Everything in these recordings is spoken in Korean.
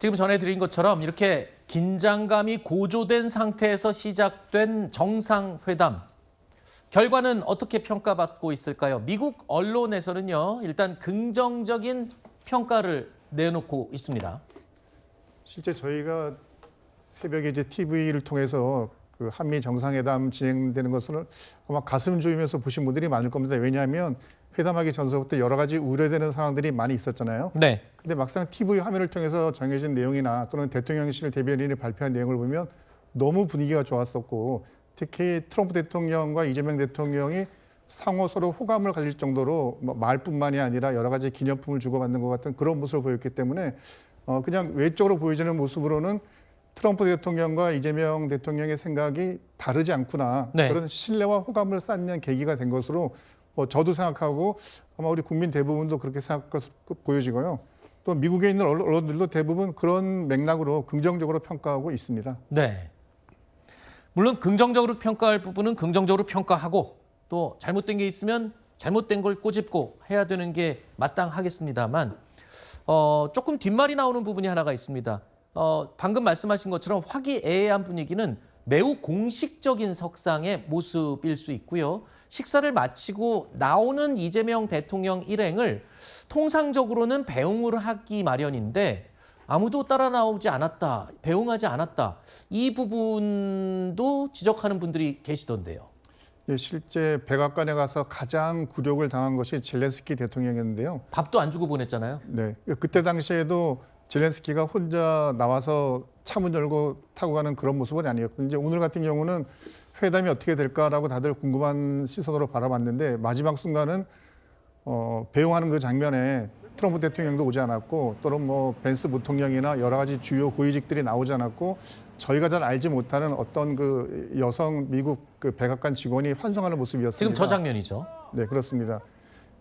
지금 전해드린 것처럼 이렇게 긴장감이 고조된 상태에서 시작된 정상회담. 결과는 어떻게 평가받고 있을까요? 미국 언론에서는요, 일단 긍정적인 평가를 내놓고 있습니다. 실제 저희가 새벽에 이제 TV를 통해서 그 한미 정상회담 진행되는 것을 아마 가슴 조이면서 보신 분들이 많을 겁니다. 왜냐하면 회담하기 전서부터 여러 가지 우려되는 상황들이 많이 있었잖아요. 네. 근데 막상 TV 화면을 통해서 정해진 내용이나 또는 대통령실 대변인이 발표한 내용을 보면 너무 분위기가 좋았었고, 특히 트럼프 대통령과 이재명 대통령이 상호 서로 호감을 가질 정도로 말뿐만이 아니라 여러 가지 기념품을 주고받는 것 같은 그런 모습을 보였기 때문에 그냥 외적으로 보여지는 모습으로는 트럼프 대통령과 이재명 대통령의 생각이 다르지 않구나. 네. 그런 신뢰와 호감을 쌓는 계기가 된 것으로 저도 생각하고 아마 우리 국민 대부분도 그렇게 생각할 것으로 보여지고요. 또 미국에 있는 언론들도 대부분 그런 맥락으로 긍정적으로 평가하고 있습니다. 네. 물론 긍정적으로 평가할 부분은 긍정적으로 평가하고 또 잘못된 게 있으면 잘못된 걸 꼬집고 해야 되는 게 마땅하겠습니다만 조금 뒷말이 나오는 부분이 하나가 있습니다. 방금 말씀하신 것처럼 화기애애한 분위기는 매우 공식적인 석상의 모습일 수 있고요. 식사를 마치고 나오는 이재명 대통령 일행을 통상적으로는 배웅을 하기 마련인데 아무도 따라 나오지 않았다, 배웅하지 않았다. 이 부분도 지적하는 분들이 계시던데요. 예, 실제 백악관에 가서 가장 굴욕을 당한 것이 젤렌스키 대통령이었는데요. 밥도 안 주고 보냈잖아요. 네, 그때 당시에도 젤렌스키가 혼자 나와서 차문 열고 타고 가는 그런 모습은 아니었고, 이제 오늘 같은 경우는 회담이 어떻게 될까라고 다들 궁금한 시선으로 바라봤는데 마지막 순간은 배웅하는 그 장면에 트럼프 대통령도 오지 않았고, 또는 벤스 부통령이나 여러 가지 주요 고위직들이 나오지 않았고, 저희가 잘 알지 못하는 어떤 그 여성 미국 그 백악관 직원이 환송하는 모습이었습니다. 지금 저 장면이죠. 네, 그렇습니다.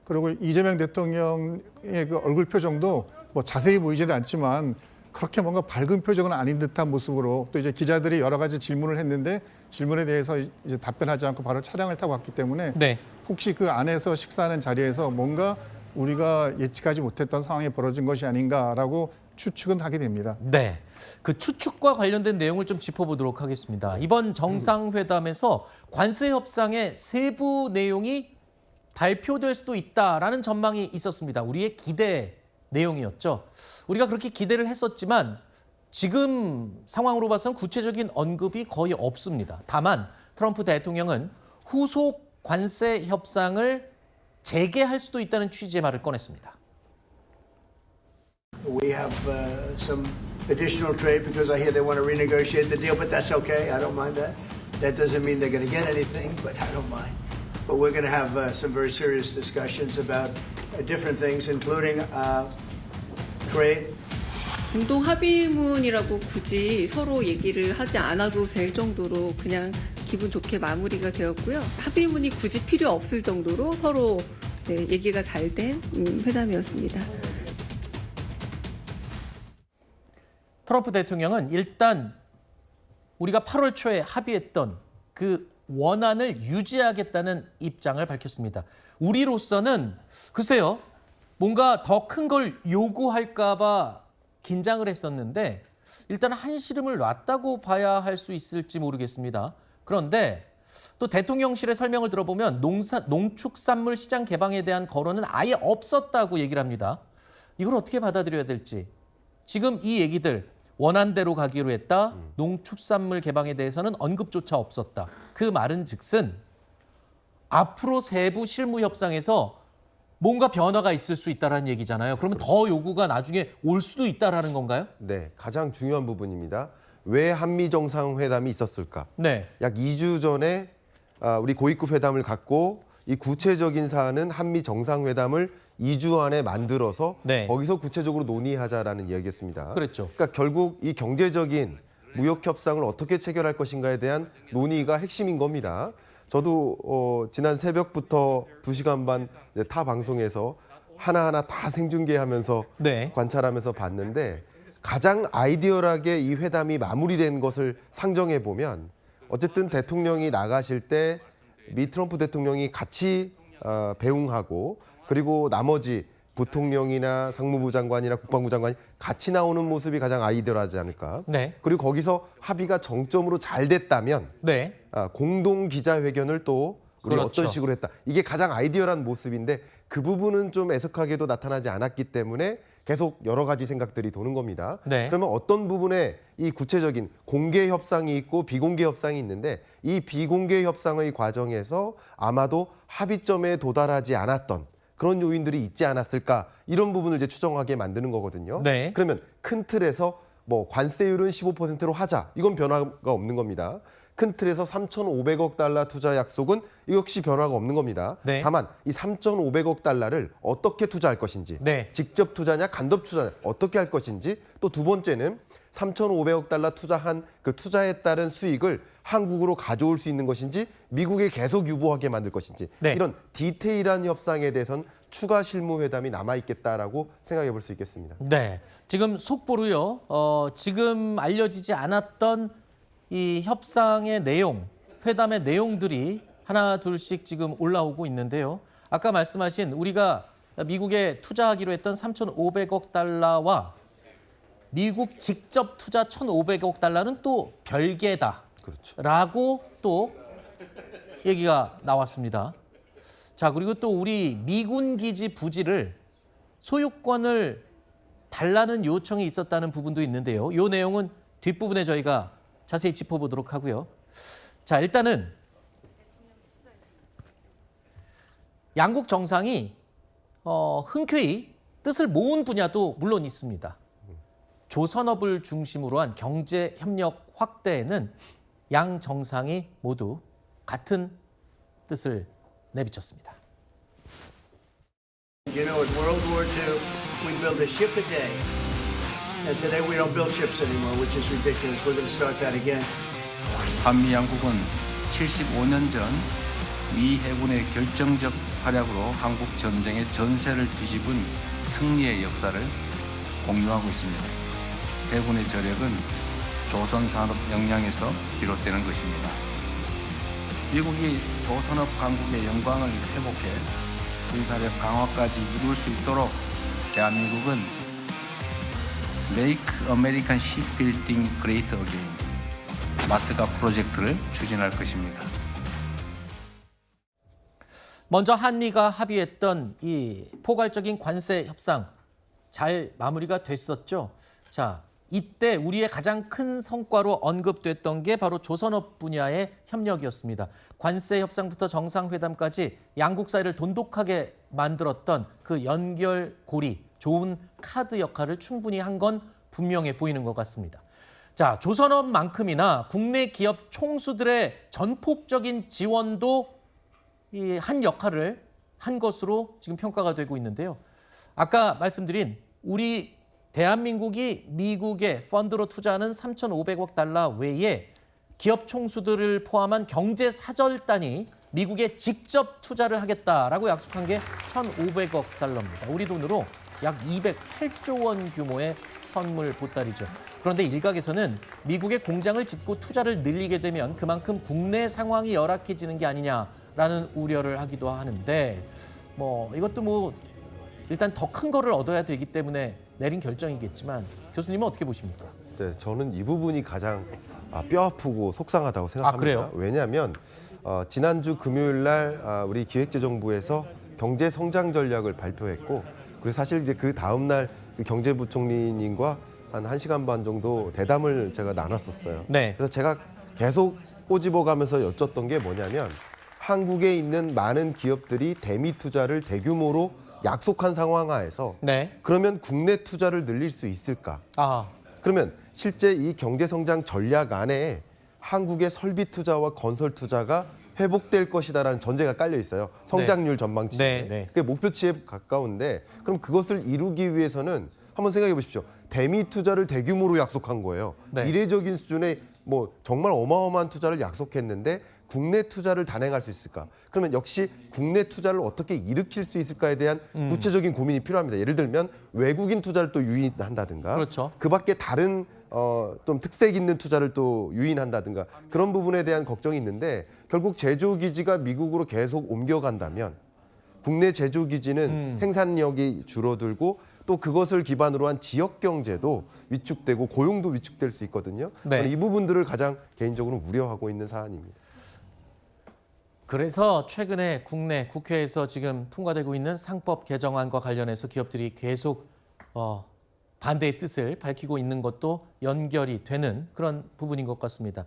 그리고 이재명 대통령의 그 얼굴 표정도 자세히 보이지는 않지만 그렇게 뭔가 밝은 표정은 아닌 듯한 모습으로, 또 이제 기자들이 여러 가지 질문을 했는데 질문에 대해서 이제 답변하지 않고 바로 차량을 타고 갔기 때문에 네. 혹시 그 안에서 식사하는 자리에서 뭔가 우리가 예측하지 못했던 상황이 벌어진 것이 아닌가라고 추측은 하게 됩니다. 네. 그 추측과 관련된 내용을 좀 짚어보도록 하겠습니다. 이번 정상회담에서 관세 협상의 세부 내용이 발표될 수도 있다라는 전망이 있었습니다. 우리의 기대 내용이었죠. 우리가 그렇게 기대를 했었지만 지금 상황으로 봐서는 구체적인 언급이 거의 없습니다. 다만 트럼프 대통령은 후속 관세 협상을 재개할 수도 있다는 취지의 말을 꺼냈습니다. We have some additional trade because I hear they want to renegotiate the deal, but that's okay. I don't mind that. That doesn't mean they're going to get anything, but I don't mind. But we're going to have some very serious discussions about different things, including trade. 공동 합의문이라고 굳이 서로 얘기를 하지 않아도 될 정도로 그냥 기분 좋게 마무리가 되었고요. 합의문이 굳이 필요 없을 정도로 서로 얘기가 잘 된 회담이었습니다. 트럼프 대통령은 일단 우리가 8월 초에 합의했던 그 원안을 유지하겠다는 입장을 밝혔습니다. 우리로서는 글쎄요, 뭔가 더 큰 걸 요구할까 봐 긴장을 했었는데 일단 한시름을 놨다고 봐야 할 수 있을지 모르겠습니다. 그런데 또 대통령실의 설명을 들어보면 농축산물 시장 개방에 대한 거론은 아예 없었다고 얘기를 합니다. 이걸 어떻게 받아들여야 될지. 지금 이 얘기들 원안대로 가기로 했다. 농축산물 개방에 대해서는 언급조차 없었다. 그 말은 즉슨 앞으로 세부 실무 협상에서 뭔가 변화가 있을 수 있다는 얘기잖아요. 그러면 더 요구가 나중에 올 수도 있다라는 건가요? 네, 가장 중요한 부분입니다. 왜 한미 정상회담이 있었을까? 네. 약 2주 전에 우리 고위급 회담을 갖고 이 구체적인 사안은 한미 정상회담을 2주 안에 만들어서 네. 거기서 구체적으로 논의하자라는 이야기였습니다. 그랬죠. 그러니까 결국 이 경제적인 무역 협상을 어떻게 체결할 것인가에 대한 논의가 핵심인 겁니다. 저도 지난 새벽부터 2시간 반 타 방송에서 하나하나 다 생중계하면서 네. 관찰하면서 봤는데 가장 아이디얼하게 이 회담이 마무리된 것을 상정해 보면 어쨌든 대통령이 나가실 때 미 트럼프 대통령이 같이 배웅하고 그리고 나머지 부통령이나 상무부 장관이나 국방부 장관이 같이 나오는 모습이 가장 아이디어하지 않을까. 네. 그리고 거기서 합의가 정점으로 잘 됐다면 네. 공동 기자회견을 또 우리 그렇죠. 어떤 식으로 했다. 이게 가장 아이디어란 모습인데 그 부분은 좀 애석하게도 나타나지 않았기 때문에 계속 여러 가지 생각들이 도는 겁니다. 네. 그러면 어떤 부분에 이 구체적인 공개 협상이 있고 비공개 협상이 있는데 이 비공개 협상의 과정에서 아마도 합의점에 도달하지 않았던 그런 요인들이 있지 않았을까 이런 부분을 이제 추정하게 만드는 거거든요. 네. 그러면 큰 틀에서 뭐 관세율은 15%로 하자. 이건 변화가 없는 겁니다. 큰 틀에서 3,500억 달러 투자 약속은 역시 변화가 없는 겁니다. 네. 다만 이 3,500억 달러를 어떻게 투자할 것인지, 네. 직접 투자냐 간접 투자냐 어떻게 할 것인지, 또 두 번째는 3,500억 달러 투자한 그 투자에 따른 수익을 한국으로 가져올 수 있는 것인지 미국에 계속 유보하게 만들 것인지 네. 이런 디테일한 협상에 대해서는 추가 실무 회담이 남아 있겠다라고 생각해 볼 수 있겠습니다. 네. 지금 속보로요. 지금 알려지지 않았던 이 협상의 내용, 회담의 내용들이 하나 둘씩 지금 올라오고 있는데요. 아까 말씀하신 우리가 미국에 투자하기로 했던 3,500억 달러와 미국 직접 투자 1,500억 달러는 또 별개다. 그렇죠. 라고 또 얘기가 나왔습니다. 자, 그리고 또 우리 미군 기지 부지를 소유권을 달라는 요청이 있었다는 부분도 있는데요. 이 내용은 뒷부분에 저희가 자세히 짚어보도록 하고요. 자, 일단은 양국 정상이 흔쾌히 뜻을 모은 분야도 물론 있습니다. 조선업을 중심으로 한 경제 협력 확대에는 양 정상이 모두 같은 뜻을 내비쳤습니다. You know, in World War II, we built a ship a day. And today we don't build ships anymore, which is ridiculous. We're going to start that again. 한미 양국은 75년 전 미 해군의 결정적 활약으로 한국 전쟁의 전세를 뒤집은 승리의 역사를 공유하고 있습니다. 해군의 저력은 조선산업 역량에서 비롯되는 것입니다. 미국이 조선업 강국의 영광을 회복해 군사력 강화까지 이룰 수 있도록 대한민국은 Make American Shipbuilding Great Again 마스가 프로젝트를 추진할 것입니다. 먼저 한미가 합의했던 이 포괄적인 관세 협상 잘 마무리가 됐었죠. 자, 이때 우리의 가장 큰 성과로 언급됐던 게 바로 조선업 분야의 협력이었습니다. 관세 협상부터 정상회담까지 양국 사이를 돈독하게 만들었던 그 연결고리, 좋은 카드 역할을 충분히 한 건 분명해 보이는 것 같습니다. 자, 조선업만큼이나 국내 기업 총수들의 전폭적인 지원도 이 한 역할을 한 것으로 지금 평가가 되고 있는데요. 아까 말씀드린 우리 대한민국이 미국에 펀드로 투자하는 3,500억 달러 외에 기업 총수들을 포함한 경제 사절단이 미국에 직접 투자를 하겠다라고 약속한 게 1,500억 달러입니다. 우리 돈으로 약 208조 원 규모의 선물 보따리죠. 그런데 일각에서는 미국에 공장을 짓고 투자를 늘리게 되면 그만큼 국내 상황이 열악해지는 게 아니냐라는 우려를 하기도 하는데 이것도 일단 더 큰 거를 얻어야 되기 때문에 내린 결정이겠지만 교수님은 어떻게 보십니까? 네, 저는 이 부분이 가장 뼈 아프고 속상하다고 생각합니다. 그래요? 왜냐하면 지난주 금요일 날 우리 기획재정부에서 경제 성장 전략을 발표했고 그리고 사실 이제 그 다음 날 경제부총리님과 한 1시간 반 정도 대담을 제가 나눴었어요. 네. 그래서 제가 계속 꼬집어가면서 여쭸던 게 뭐냐면 한국에 있는 많은 기업들이 대미 투자를 대규모로 약속한 상황 하에서 네. 그러면 국내 투자를 늘릴 수 있을까? 그러면 실제 이 경제성장 전략 안에 한국의 설비 투자와 건설 투자가 회복될 것이다라는 전제가 깔려 있어요. 성장률 전망치에. 네. 그게 목표치에 가까운데 그럼 그것을 이루기 위해서는 한번 생각해 보십시오. 대미 투자를 대규모로 약속한 거예요. 네. 이례적인 수준의 정말 어마어마한 투자를 약속했는데 국내 투자를 단행할 수 있을까? 그러면 역시 국내 투자를 어떻게 일으킬 수 있을까에 대한 구체적인 고민이 필요합니다. 예를 들면 외국인 투자를 또 유인한다든가 그렇죠. 그 밖에 다른 좀 특색 있는 투자를 또 유인한다든가 그런 부분에 대한 걱정이 있는데 결국 제조 기지가 미국으로 계속 옮겨간다면 국내 제조 기지는 생산력이 줄어들고 또 그것을 기반으로 한 지역 경제도 위축되고 고용도 위축될 수 있거든요. 네. 저는 이 부분들을 가장 개인적으로 우려하고 있는 사안입니다. 그래서 최근에 국내 국회에서 지금 통과되고 있는 상법 개정안과 관련해서 기업들이 계속 반대의 뜻을 밝히고 있는 것도 연결이 되는 그런 부분인 것 같습니다.